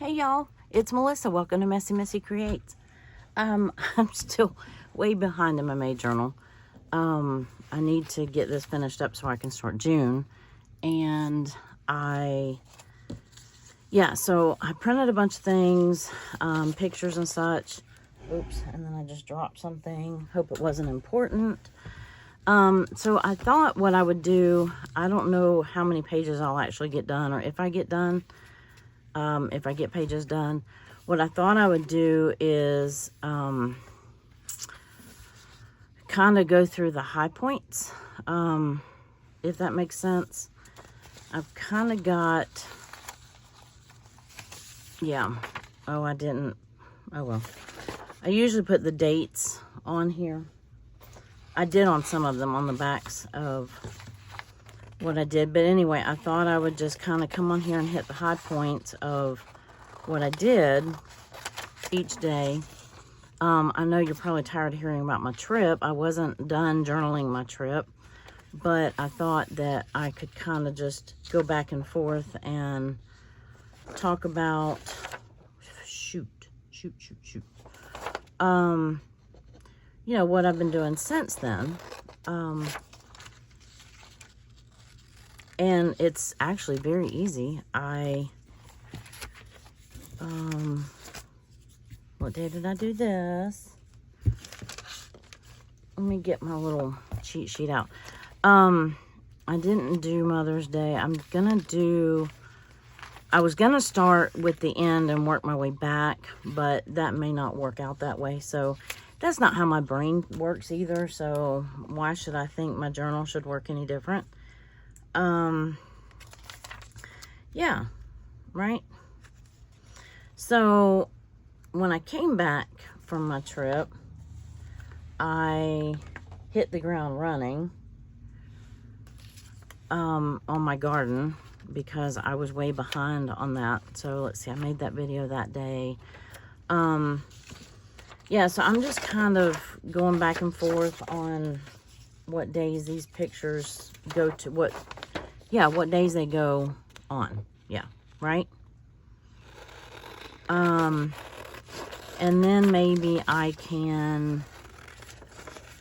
Hey y'all, it's Melissa. Welcome to Messy Creates. I'm still way behind in my May journal. I need to get this finished up so I can start June. And so I printed a bunch of things, pictures and such. Oops, and then I just dropped something. Hope it wasn't important. So I thought what I would do, I don't know how many pages I'll actually get done, or if I get done. If I get pages done, what I thought I would do is kind of go through the high points, if that makes sense. I've kind of got, oh, I didn't, oh well. I usually put the dates on here. I did on some of them on the backs of what I did, but anyway, I thought I would just kind of come on here and hit the high points of what I did each day. I know you're probably tired of hearing about my trip. I wasn't done journaling my trip, but I thought that I could kind of just go back and forth and talk about you know, what I've been doing since then. And it's actually very easy. What day did I do this? Let me get my little cheat sheet out. I didn't do Mother's Day. I was gonna start with the end and work my way back, but that may not work out that way. So that's not how my brain works either. So why should I think my journal should work any different? Yeah, right? So when I came back from my trip, I hit the ground running on my garden because I was way behind on that. So let's see, I made that video that day. Yeah, so I'm just kind of going back and forth on what days these pictures go to, what days they go on. Yeah, right? And then maybe I can,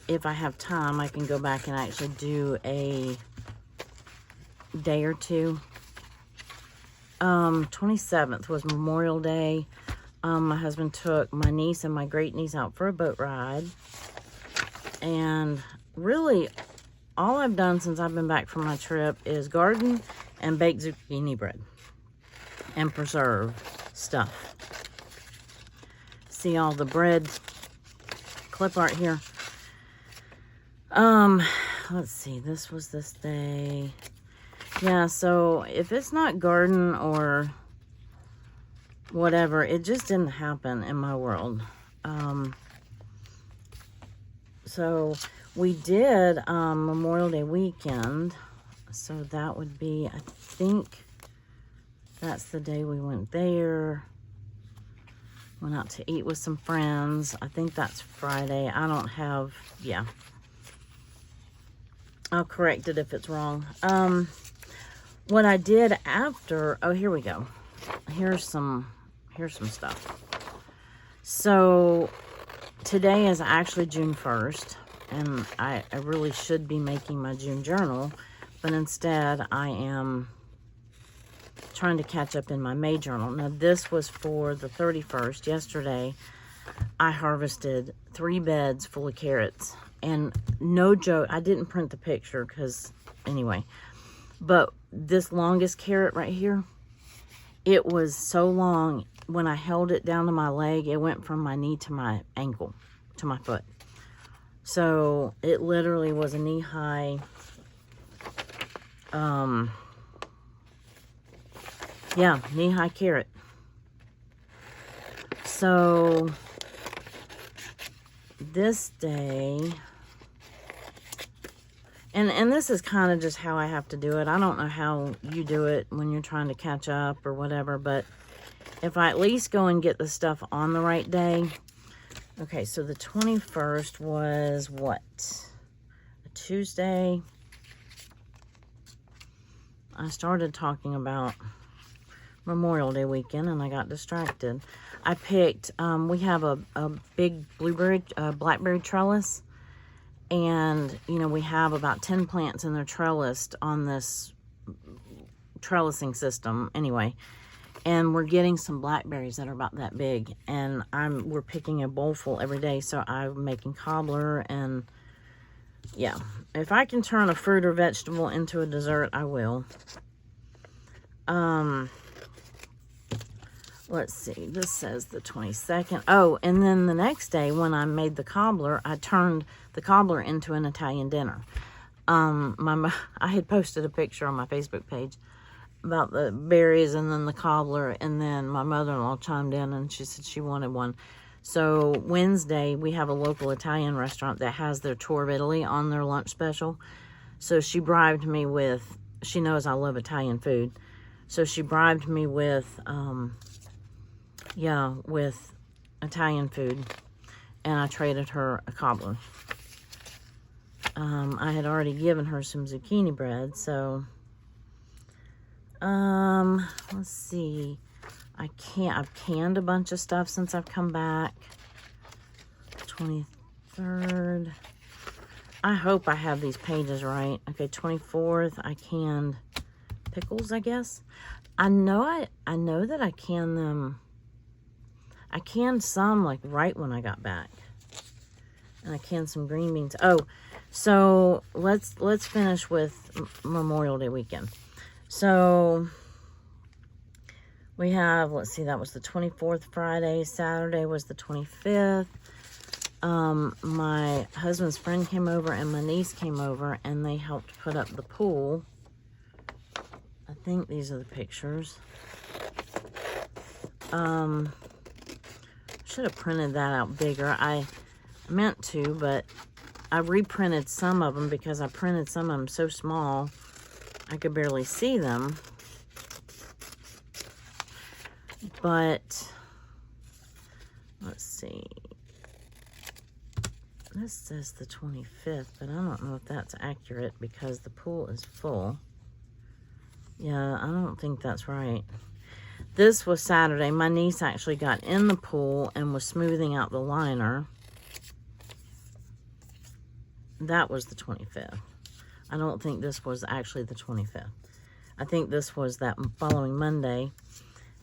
if I have time, I can go back and actually do a day or two. 27th was Memorial Day. My husband took my niece and my great niece out for a boat ride. And really, all I've done since I've been back from my trip is garden and bake zucchini bread and preserve stuff. See all the bread clip art here. Let's see, this was this day. Yeah, so if it's not garden or whatever, it just didn't happen in my world. So we did Memorial Day weekend. So that would be, I think that's the day we went there. Went out to eat with some friends. I think that's Friday. I don't have, yeah. I'll correct it if it's wrong. What I did after, oh, here we go. Here's some stuff. So today is actually June 1st, and I really should be making my June journal, but instead I am trying to catch up in my May journal. Now this was for the 31st. Yesterday I harvested 3 beds full of carrots, and no joke, I didn't print the picture because anyway, but this longest carrot right here, it was so long, when I held it down to my leg, it went from my knee to my ankle, to my foot. So it literally was a knee-high, knee-high carrot. So this day, and this is kind of just how I have to do it. I don't know how you do it when you're trying to catch up or whatever, but if I at least go and get the stuff on the right day. Okay, so the 21st was what? A Tuesday. I started talking about Memorial Day weekend, and I got distracted. I picked, we have a big blackberry trellis, and, you know, we have about 10 plants in their trellis on this trellising system, anyway. And we're getting some blackberries that are about that big, and we're picking a bowl full every day, so I'm making cobbler, and yeah, if I can turn a fruit or vegetable into a dessert, I will. Let's see, this says the 22nd. Oh, and then the next day when I made the cobbler, I turned the cobbler into an Italian dinner. I had posted a picture on my Facebook page about the berries and then the cobbler, and then my mother-in-law chimed in and she said she wanted one. So Wednesday, we have a local Italian restaurant that has their tour of Italy on their lunch special. So she bribed me with, she knows I love Italian food, so she bribed me with, with Italian food, and I traded her a cobbler. I had already given her some zucchini bread, so let's see. I've canned a bunch of stuff since I've come back. 23rd. I hope I have these pages right. Okay, 24th, I canned pickles, I guess. I know that I canned them. I canned some like right when I got back. And I canned some green beans. Oh, so let's finish with Memorial Day weekend. So we have, let's see, that was the 24th Friday. Saturday was the 25th. My husband's friend came over and my niece came over, and they helped put up the pool. I think these are the pictures. Should have printed that out bigger. I meant to, but I reprinted some of them because I printed some of them so small I could barely see them. But let's see. This says the 25th, but I don't know if that's accurate because the pool is full. Yeah, I don't think that's right. This was Saturday. My niece actually got in the pool and was smoothing out the liner. That was the 25th. I don't think this was actually the 25th. I think this was that following Monday.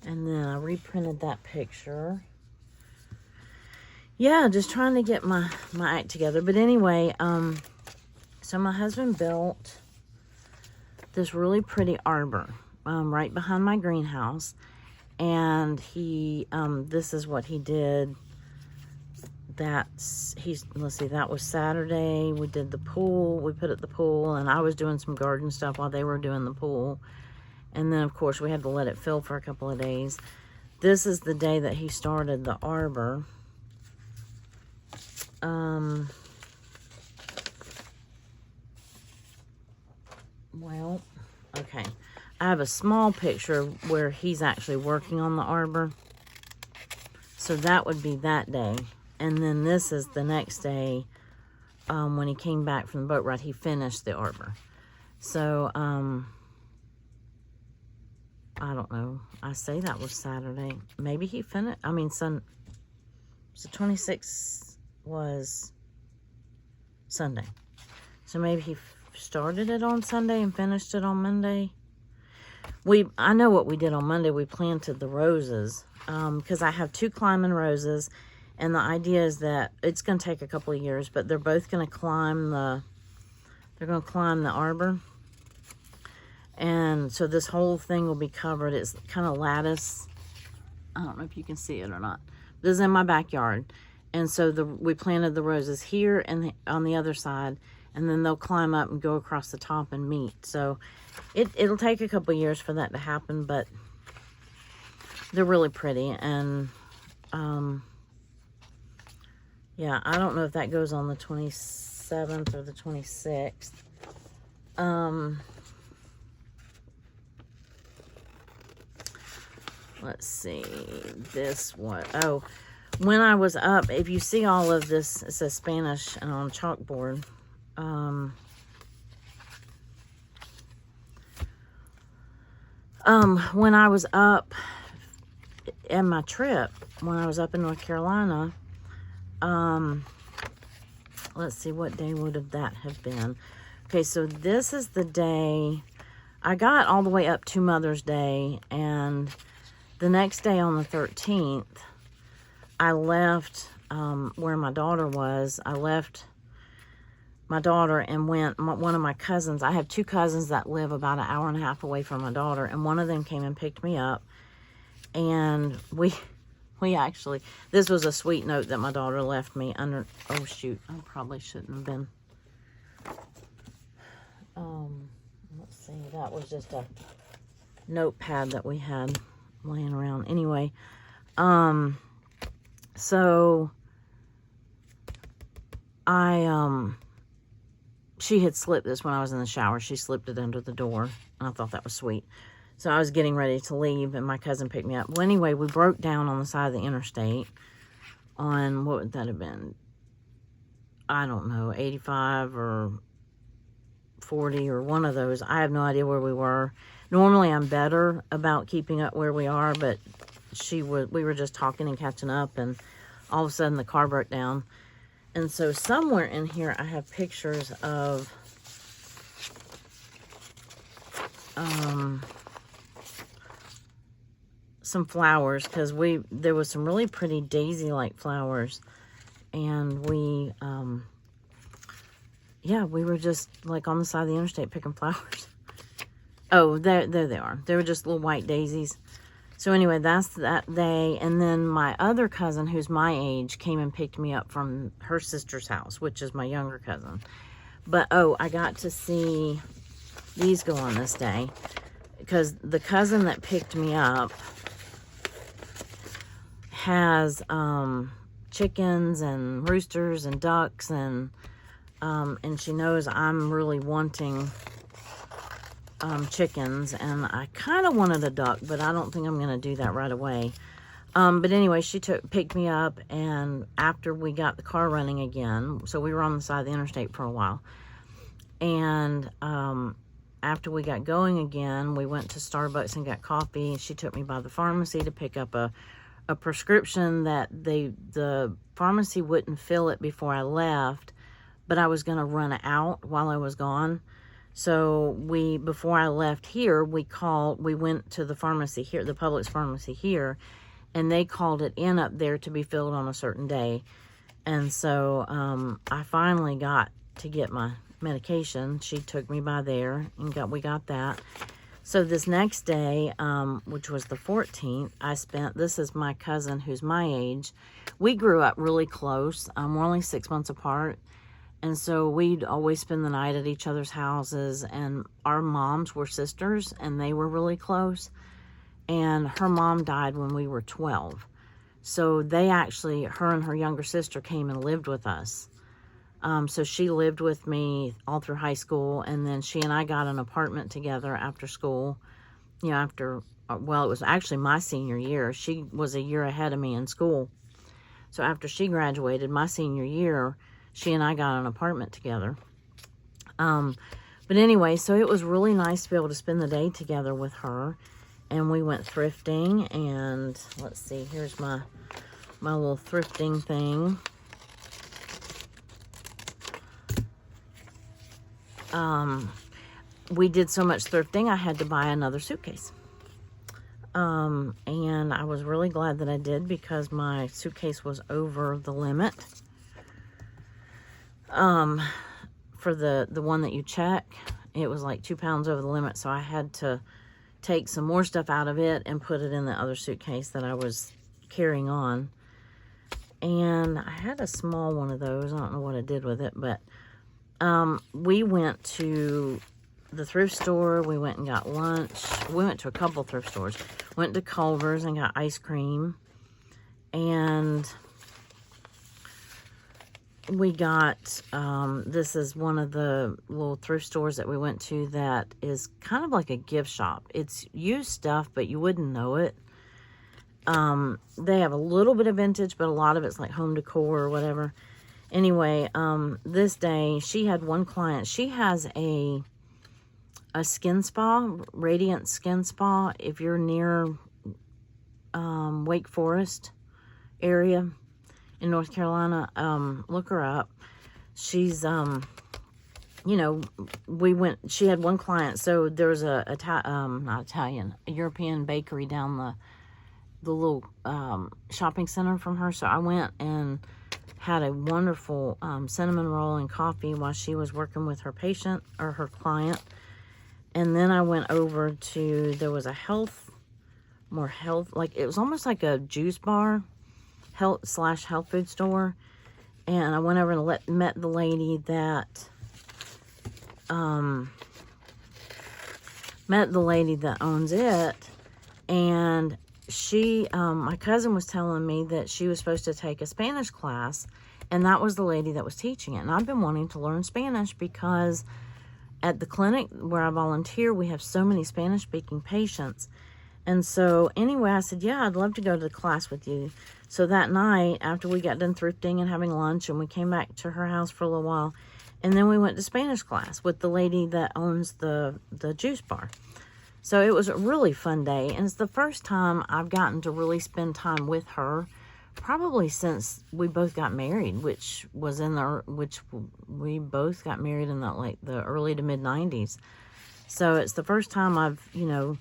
And then I reprinted that picture. Yeah, just trying to get my act together. But anyway, so my husband built this really pretty arbor right behind my greenhouse. And he, this is what he did. Let's see, that was Saturday. We did the pool. We put up the pool, and I was doing some garden stuff while they were doing the pool. And then, of course, we had to let it fill for a couple of days. This is the day that he started the arbor. Well, okay. I have a small picture where he's actually working on the arbor. So that would be that day. And then this is the next day when he came back from the boat ride. He finished the arbor. So, I don't know. I say that was Saturday. Maybe he finished. I mean, so 26th was Sunday. So maybe he started it on Sunday and finished it on Monday. I know what we did on Monday. We planted the roses because I have 2 climbing roses, and the idea is that it's going to take a couple of years, but they're both going to climb the arbor. And so this whole thing will be covered. It's kind of lattice. I don't know if you can see it or not. This is in my backyard. And so we planted the roses here and on the other side, and then they'll climb up and go across the top and meet. So it'll take a couple of years for that to happen, but they're really pretty. And yeah, I don't know if that goes on the 27th or the 26th. Let's see, this one. Oh, when I was up, if you see all of this, it says Spanish and on chalkboard. When I was up in my trip, when I was up in North Carolina, let's see, what day would that have been? Okay, so this is the day I got all the way up to Mother's Day, and the next day on the 13th, I left where my daughter was. I left my daughter and went, one of my cousins, I have 2 cousins that live about an hour and a half away from my daughter, and one of them came and picked me up, and we actually, this was a sweet note that my daughter left me under, oh shoot, I probably shouldn't have been, let's see, that was just a notepad that we had laying around. Anyway, so she had slipped this when I was in the shower. She slipped it under the door, and I thought that was sweet. So I was getting ready to leave, and my cousin picked me up. Well, anyway, we broke down on the side of the interstate on, what would that have been? I don't know, 85 or 40 or one of those. I have no idea where we were. Normally, I'm better about keeping up where we are, but we were just talking and catching up, and all of a sudden the car broke down. And so somewhere in here, I have pictures of some flowers, because there was some really pretty daisy-like flowers, and we were just like on the side of the interstate picking flowers. Oh, there they are. They were just little white daisies. So anyway, that's that day. And then my other cousin, who's my age, came and picked me up from her sister's house, which is my younger cousin. But, oh, I got to see these go on this day, because the cousin that picked me up has chickens and roosters and ducks, and she knows I'm really wanting chickens, and I kind of wanted a duck, but I don't think I'm going to do that right away. But anyway, she picked me up, and after we got the car running again, so we were on the side of the interstate for a while, and after we got going again, we went to Starbucks and got coffee, and she took me by the pharmacy to pick up a prescription that the pharmacy wouldn't fill it before I left, but I was going to run out while I was gone. So before I left here, we went to the pharmacy here, the Publix pharmacy here, and they called it in up there to be filled on a certain day. And so I finally got to get my medication. She took me by there, and we got that. So this next day, which was the 14th, this is my cousin who's my age. We grew up really close. We're only 6 months apart. And so we'd always spend the night at each other's houses, and our moms were sisters, and they were really close. And her mom died when we were 12. So her and her younger sister came and lived with us. So she lived with me all through high school, and then she and I got an apartment together after school. It was actually my senior year. She was a year ahead of me in school. So after she graduated, my senior year, she and I got an apartment together. But anyway, so it was really nice to be able to spend the day together with her. And we went thrifting, and let's see, here's my little thrifting thing. We did so much thrifting, I had to buy another suitcase. And I was really glad that I did, because my suitcase was over the limit. For the one that you check, it was like 2 pounds over the limit, so I had to take some more stuff out of it and put it in the other suitcase that I was carrying on. And I had a small one of those. I don't know what I did with it, but we went to the thrift store. We went and got lunch. We went to a couple thrift stores. Went to Culver's and got ice cream. And we got, this is one of the little thrift stores that we went to that is kind of like a gift shop. It's used stuff, but you wouldn't know it. They have a little bit of vintage, but a lot of it's like home decor or whatever. Anyway, this day, she had one client. She has a a skin spa, Radiant Skin Spa. If you're near Wake Forest area in North Carolina, look her up. She's, you know, she had one client, so there was a European bakery down the little shopping center from her. So I went and had a wonderful cinnamon roll and coffee while she was working with her patient or her client. And then I went over to, there was a more health, like it was almost like a juice bar, health food store. And I went over and met the lady that owns it. And she, my cousin was telling me that she was supposed to take a Spanish class, and that was the lady that was teaching it. And I've been wanting to learn Spanish because at the clinic where I volunteer, we have so many Spanish-speaking patients. And so anyway, I said, yeah, I'd love to go to the class with you. So that night, after we got done thrifting and having lunch, and we came back to her house for a little while, and then we went to Spanish class with the lady that owns the juice bar. So it was a really fun day, and it's the first time I've gotten to really spend time with her, probably since we both got married, which we both got married in the early to mid 90s. So it's the first time I've, you know,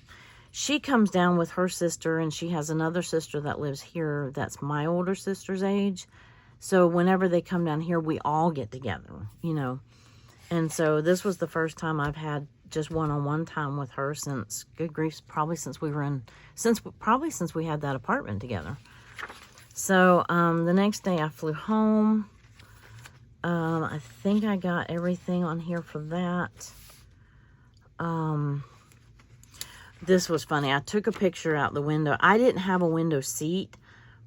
she comes down with her sister, and she has another sister that lives here that's my older sister's age. So whenever they come down here, we all get together, you know. And so this was the first time I've had just one-on-one time with her since, good grief, probably since we had that apartment together. So the next day I flew home. I think I got everything on here for that. This was funny. I took a picture out the window. I didn't have a window seat,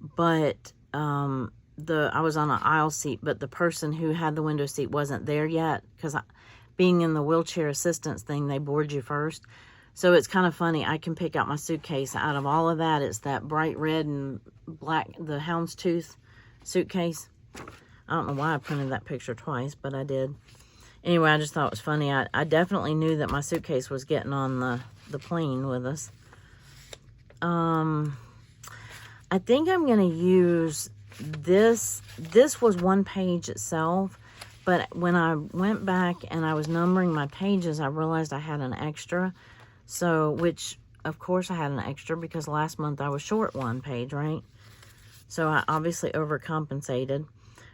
but I was on an aisle seat, but the person who had the window seat wasn't there yet, because being in the wheelchair assistance thing, they board you first. So it's kind of funny. I can pick out my suitcase. Out of all of that, it's that bright red and black, the houndstooth suitcase. I don't know why I printed that picture twice, but I did. Anyway, I just thought it was funny. I definitely knew that my suitcase was getting on the plane with us. I think I'm going to use this. This was one page itself, but when I went back and I was numbering my pages, I realized I had an extra. So, which, of course, I had an extra because last month I was short one page, right? So I obviously overcompensated.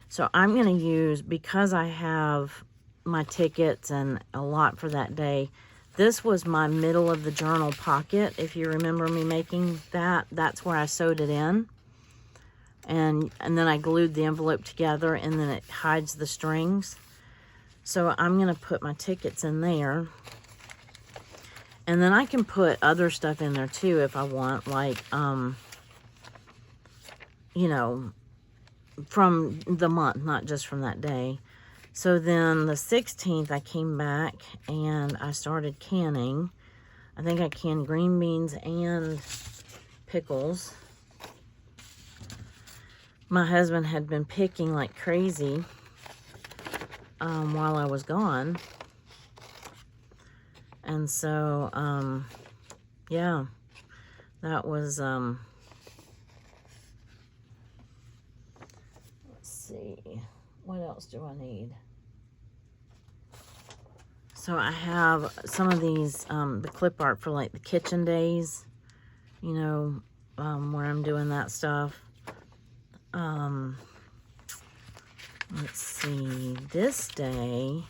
So I'm going to use, because I have my tickets and a lot for that day, this was my middle of the journal pocket. If you remember me making that, that's where I sewed it in. And then I glued the envelope together, and then it hides the strings. So I'm going to put my tickets in there. And then I can put other stuff in there too if I want, like, you know, from the month, not just from that day. So then the 16th, I came back and I started canning. I think I canned green beans and pickles. My husband had been picking like crazy while I was gone. And so, yeah, that was, let's see, what else do I need? So I have some of these, the clip art for like the kitchen days, you know, where I'm doing that stuff. Let's see, this day,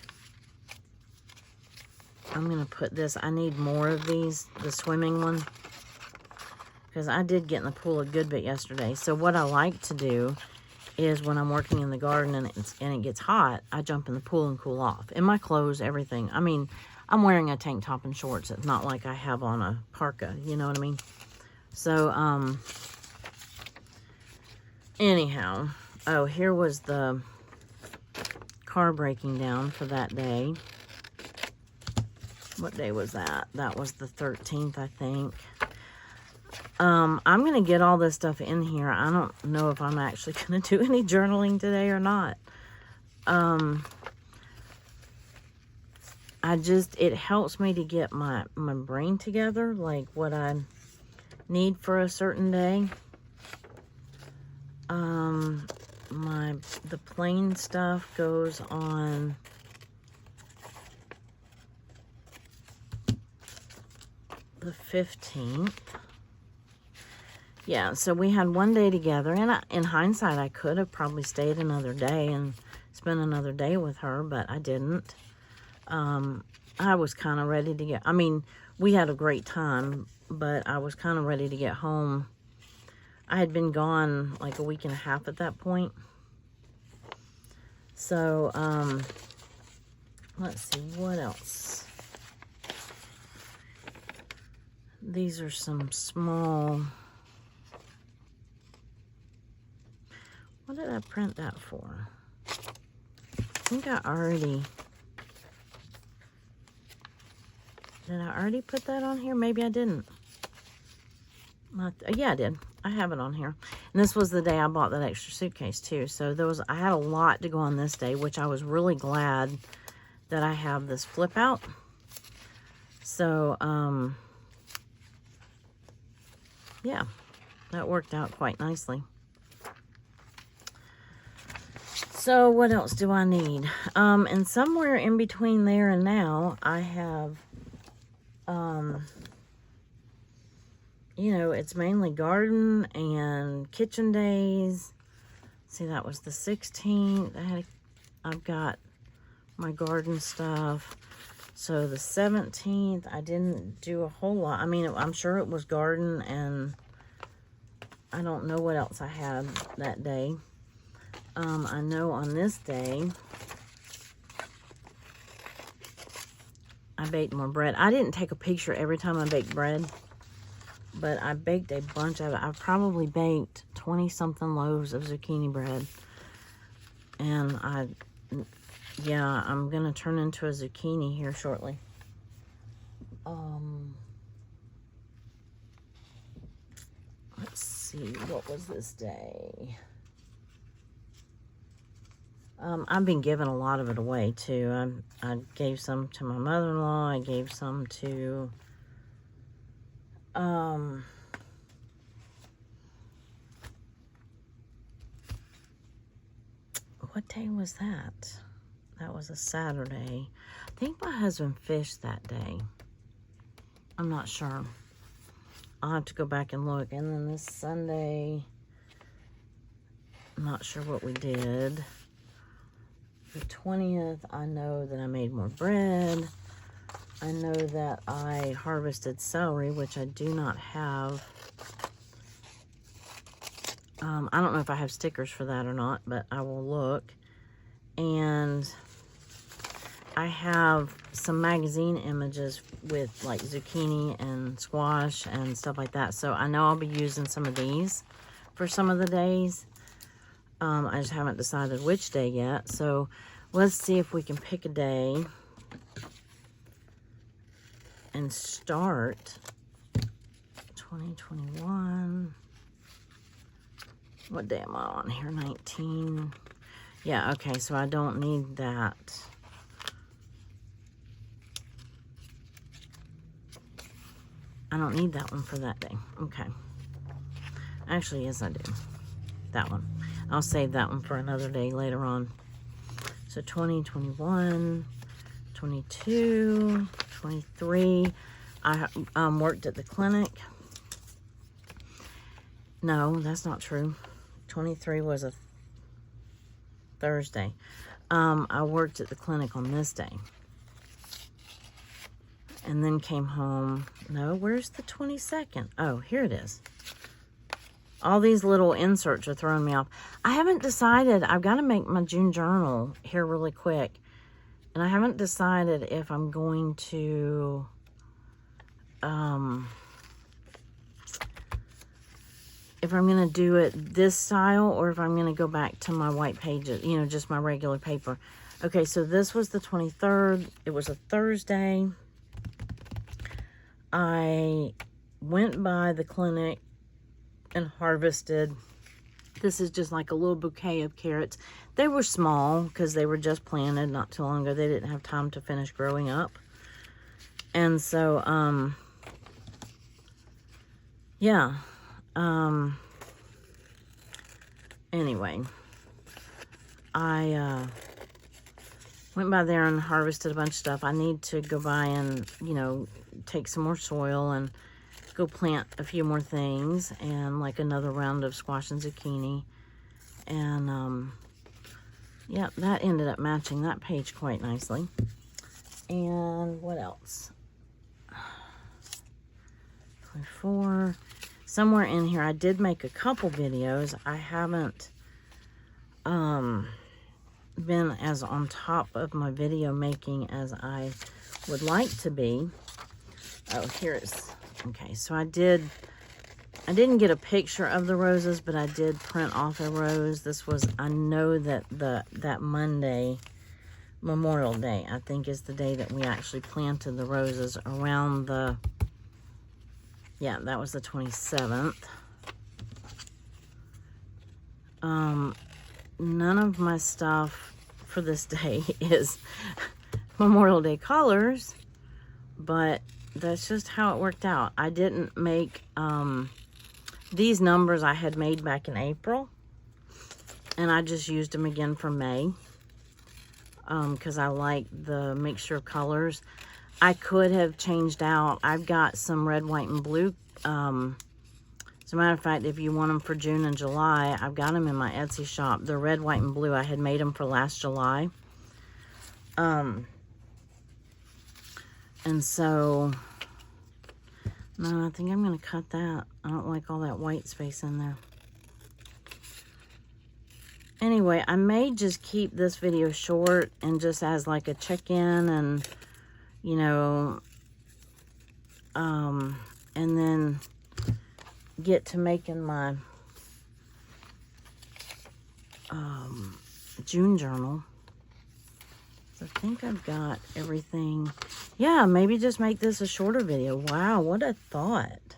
I'm going to put this, I need more of these, the swimming one, because I did get in the pool a good bit yesterday. So what I like to do is when I'm working in the garden and it gets hot, I jump in the pool and cool off. In my clothes, everything. I mean, I'm wearing a tank top and shorts. It's not like I have on a parka, you know what I mean? So, anyhow, oh, here was the car breaking down for that day. What day was that? That was the 13th, I think. I'm going to get all this stuff in here. I don't know if I'm actually going to do any journaling today or not. I it helps me to get my brain together, like what I need for a certain day. The plain stuff goes on the 15th. Yeah, so we had one day together, and in hindsight, I could have probably stayed another day and spent another day with her, but I didn't. I was kind of ready to get, I mean, we had a great time, but I was kind of ready to get home. I had been gone like a week and a half at that point. So, let's see, what else? These are some small... What did I print that for? I think I already... Did I already put that on here? Maybe I didn't. Yeah, I did. I have it on here. And this was the day I bought that extra suitcase too. So I had a lot to go on this day, which I was really glad that I have this flip out. So, yeah, that worked out quite nicely. So what else do I need? And somewhere in between there and now, I have, you know, it's mainly garden and kitchen days. See, that was the 16th. I've got my garden stuff. So the 17th, I didn't do a whole lot. I mean, I'm sure it was garden, and I don't know what else I had that day. I know on this day, I baked more bread. I didn't take a picture every time I baked bread, but I baked a bunch of it. I probably baked 20-something loaves of zucchini bread. And yeah, I'm going to turn into a zucchini here shortly. Let's see, what was this day? I've been giving a lot of it away, too. I gave some to my mother-in-law. I gave some to, what day was that? That was a Saturday. I think my husband fished that day. I'm not sure. I'll have to go back and look. And then this Sunday, I'm not sure what we did. The 20th, I know that I made more bread. I know that I harvested celery, which I do not have. I don't know if I have stickers for that or not, but I will look. And I have some magazine images with like zucchini and squash and stuff like that. So I know I'll be using some of these for some of the days. I just haven't decided which day yet. So let's see if we can pick a day and start 2021. What day am I on here? 19. Yeah, okay, so I don't need that. I don't need that one for that day. Okay. Actually, yes, I do. That one. I'll save that one for another day later on. So 20, 21, 22, 23. I worked at the clinic. No, that's not true. 23 was a Thursday. I worked at the clinic on this day. And then came home. No, where's the 22nd? Oh, here it is. All these little inserts are throwing me off. I haven't decided. I've got to make my June journal here really quick. And I haven't decided if I'm going to... if I'm going to do it this style or if I'm going to go back to my white pages, you know, just my regular paper. Okay, so this was the 23rd. It was a Thursday. I went by the clinic and harvested This is just like a little bouquet of carrots. They were small because they were just planted not too long ago. They didn't have time to finish growing up. And so, yeah. Anyway, I went by there and harvested a bunch of stuff. I need to go by and, you know, take some more soil and go plant a few more things, and like another round of squash and zucchini. And yeah, that ended up matching that page quite nicely. And what else? 24. Somewhere in here I did make a couple videos. I haven't been as on top of my video making as I would like to be. Oh, here's, okay, so I didn't get a picture of the roses, but I did print off a rose. This was, I know that that Monday, Memorial Day, I think is the day that we actually planted the roses, around the, yeah, that was the 27th. None of my stuff for this day is Memorial Day colors, but that's just how it worked out. I didn't make, these numbers I had made back in April, and I just used them again for May, because I like the mixture of colors. I could have changed out, I've got some red, white, and blue. As a matter of fact, if you want them for June and July, I've got them in my Etsy shop. They're red, white, and blue. I had made them for last July. And so, no, I think I'm going to cut that. I don't like all that white space in there. Anyway, I may just keep this video short and just as like a check-in, and, you know, and then get to making my June journal. So I think I've got everything. Yeah, maybe just make this a shorter video. Wow, what a thought.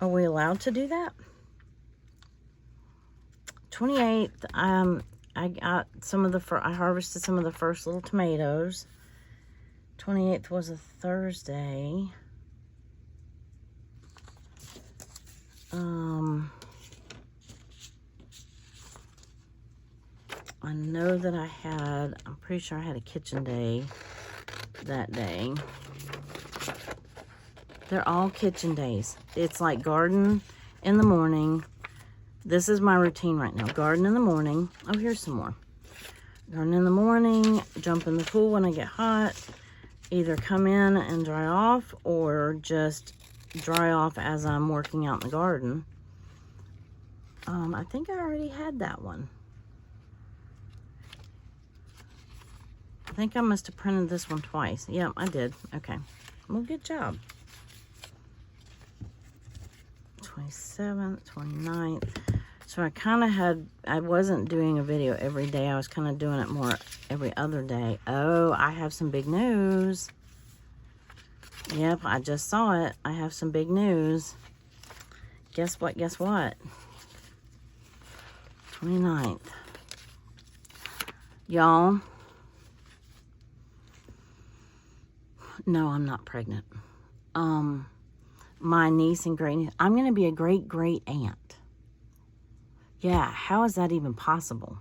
Are we allowed to do that? 28th, I got some of the, I harvested some of the first little tomatoes. 28th was a Thursday. I know that I'm pretty sure I had a kitchen day that day. They're all kitchen days. It's like garden in the morning. This is my routine right now. Garden in the morning. Oh, here's some more. Garden in the morning, jump in the pool when I get hot. Either come in and dry off, or just dry off as I'm working out in the garden. I think I already had that one. I think I must have printed this one twice. Yep, I did. Okay. Well, good job. 27th, 29th. So I kind of had, I wasn't doing a video every day. I was kind of doing it more every other day. Oh, I have some big news. Yep, I just saw it. I have some big news. Guess what? Guess what? 29th. Y'all. No, I'm not pregnant. My niece and great niece, I'm going to be a great aunt. Yeah, how is that even possible?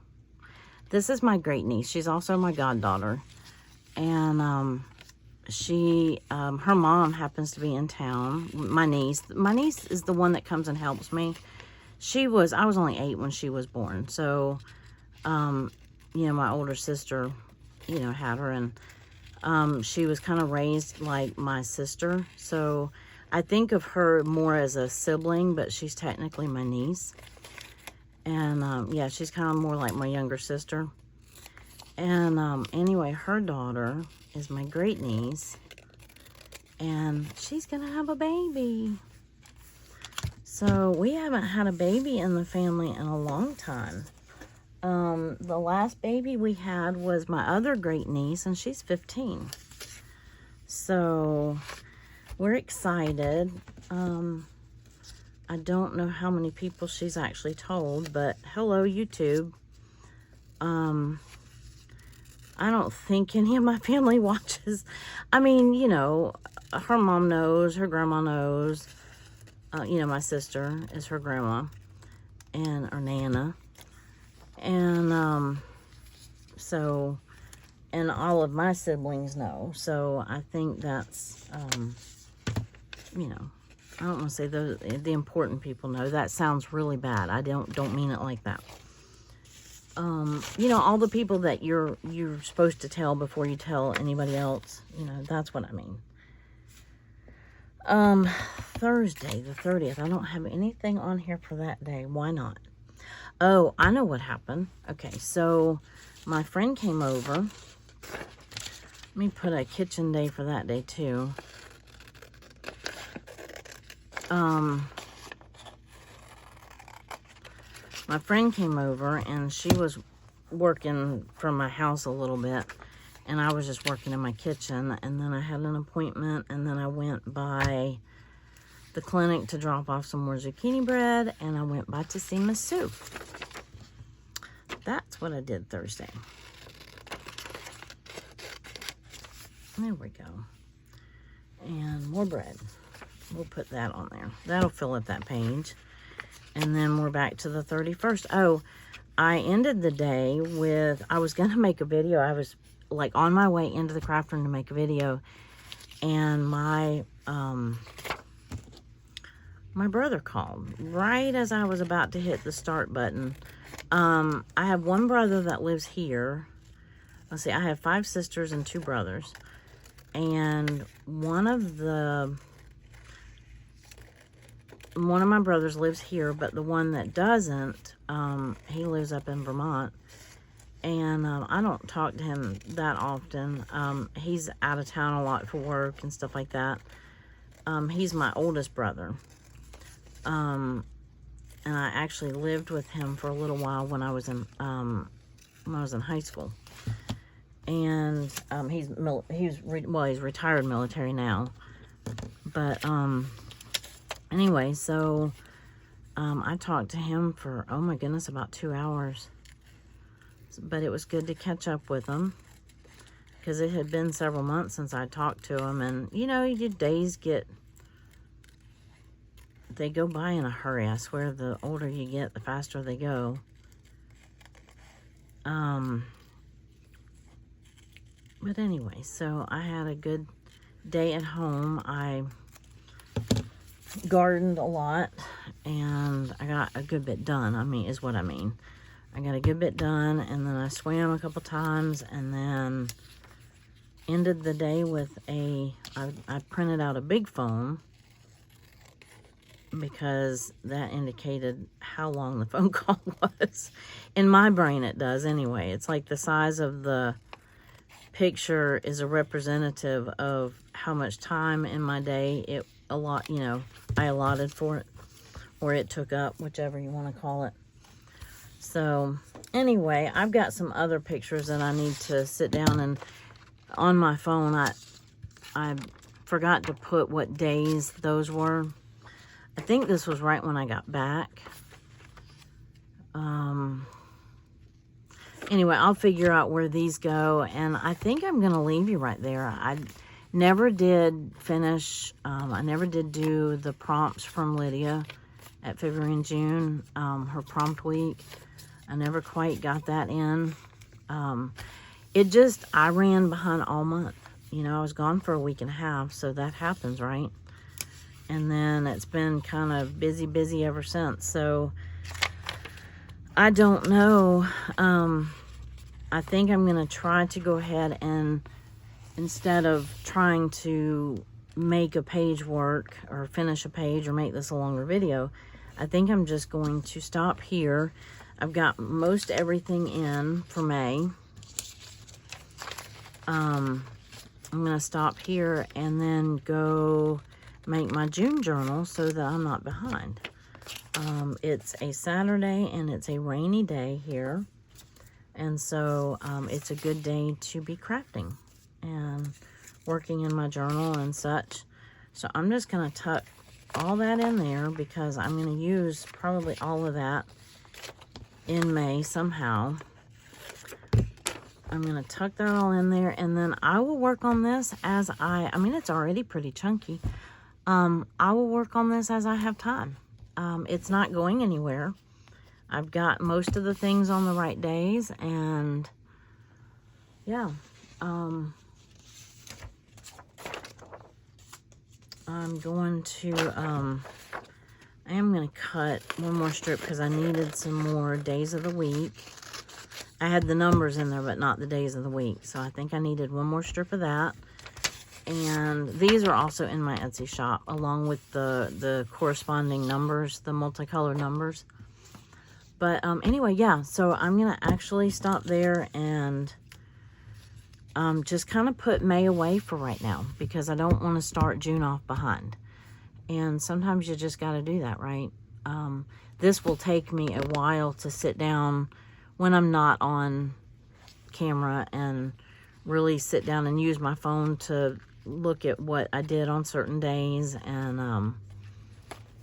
This is my great niece. She's also my goddaughter. And, her mom happens to be in town. My niece is the one that comes and helps me. I was only 8 when she was born. So, you know, my older sister, you know, had her, and she was kind of raised like my sister. So I think of her more as a sibling, but she's technically my niece. And yeah, she's kind of more like my younger sister. And anyway, her daughter is my great niece, and she's gonna have a baby. So we haven't had a baby in the family in a long time. The last baby we had was my other great niece, and she's 15. So we're excited. I don't know how many people she's actually told, but hello, YouTube. I don't think any of my family watches. I mean, you know, her mom knows, her grandma knows. You know, my sister is her grandma and or Nana. And so, and all of my siblings know. So I think that's, you know, I don't want to say the important people know. That sounds really bad. I don't mean it like that. You know, all the people that you're supposed to tell before you tell anybody else, you know, that's what I mean. Thursday, the 30th. I don't have anything on here for that day. Why not? Oh, I know what happened. Okay, so my friend came over. Let me put a kitchen day for that day too. My friend came over and she was working from my house a little bit, and I was just working in my kitchen, and then I had an appointment, and then I went by the clinic to drop off some more zucchini bread, and I went by to see Miss Sue. That's what I did Thursday. There we go. And more bread. We'll put that on there. That'll fill up that page. And then we're back to the 31st. Oh, I ended the day with, I was going to make a video. I was like on my way into the craft room to make a video. And my brother called right as I was about to hit the start button. I have one brother that lives here. Let's see, I have 5 sisters and 2 brothers. And one of my brothers lives here, but the one that doesn't, he lives up in Vermont. And I don't talk to him that often. He's out of town a lot for work and stuff like that. He's my oldest brother. And I actually lived with him for a little while when I was in high school. And he's retired military now. But anyway, so I talked to him for, oh my goodness, about 2 hours. But it was good to catch up with him, because it had been several months since I talked to him. And you know, your days they go by in a hurry. I swear, the older you get, the faster they go. But anyway, so I had a good day at home. I gardened a lot, and I got a good bit done. is what I mean. I got a good bit done, and then I swam a couple times, and then ended the day with I printed out a big phone, because that indicated how long the phone call was. In my brain, it does anyway. It's like the size of the picture is a representative of how much time in my day I allotted for it, or it took up, whichever you want to call it. So anyway, I've got some other pictures that I need to sit down, and on my phone I forgot to put what days those were. I think this was right when I got back. Anyway, I'll figure out where these go, and I think I'm going to leave you right there. I never did finish, I never did do the prompts from Lydia at February and June, her prompt week. I never quite got that in. I ran behind all month. You know, I was gone for a week and a half, so that happens, right? And then it's been kind of busy ever since. So I don't know. I think I'm going to try to go ahead and, instead of trying to make a page work or finish a page or make this a longer video, I think I'm just going to stop here. I've got most everything in for May. I'm going to stop here and then go make my June journal so that I'm not behind. It's a Saturday and it's a rainy day here. And so it's a good day to be crafting and working in my journal and such. So I'm just going to tuck all that in there because I'm going to use probably all of that in May somehow. I'm going to tuck that all in there, and then I will work on this as I mean, it's already pretty chunky. I will work on this as I have time. It's not going anywhere. I've got most of the things on the right days, and yeah. I'm going to, I am going to cut one more strip because I needed some more days of the week. I had the numbers in there, but not the days of the week. So I think I needed one more strip of that. And these are also in my Etsy shop, along with the corresponding numbers, the multicolored numbers. But anyway, yeah, so I'm going to actually stop there and just kind of put May away for right now, because I don't want to start June off behind. And sometimes you just got to do that, right? This will take me a while to sit down when I'm not on camera and really sit down and use my phone to look at what I did on certain days. And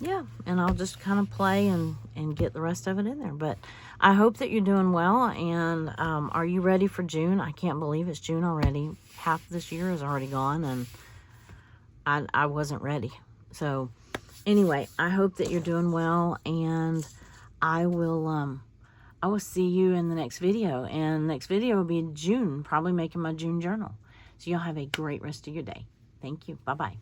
yeah, and I'll just kind of play and get the rest of it in there. But I hope that you're doing well. And are you ready for June? I can't believe it's June already. Half this year is already gone, and I wasn't ready. So anyway, I hope that you're doing well, and I will see you in the next video. And the next video will be in June, probably making my June journal. So y'all have a great rest of your day. Thank you. Bye-bye.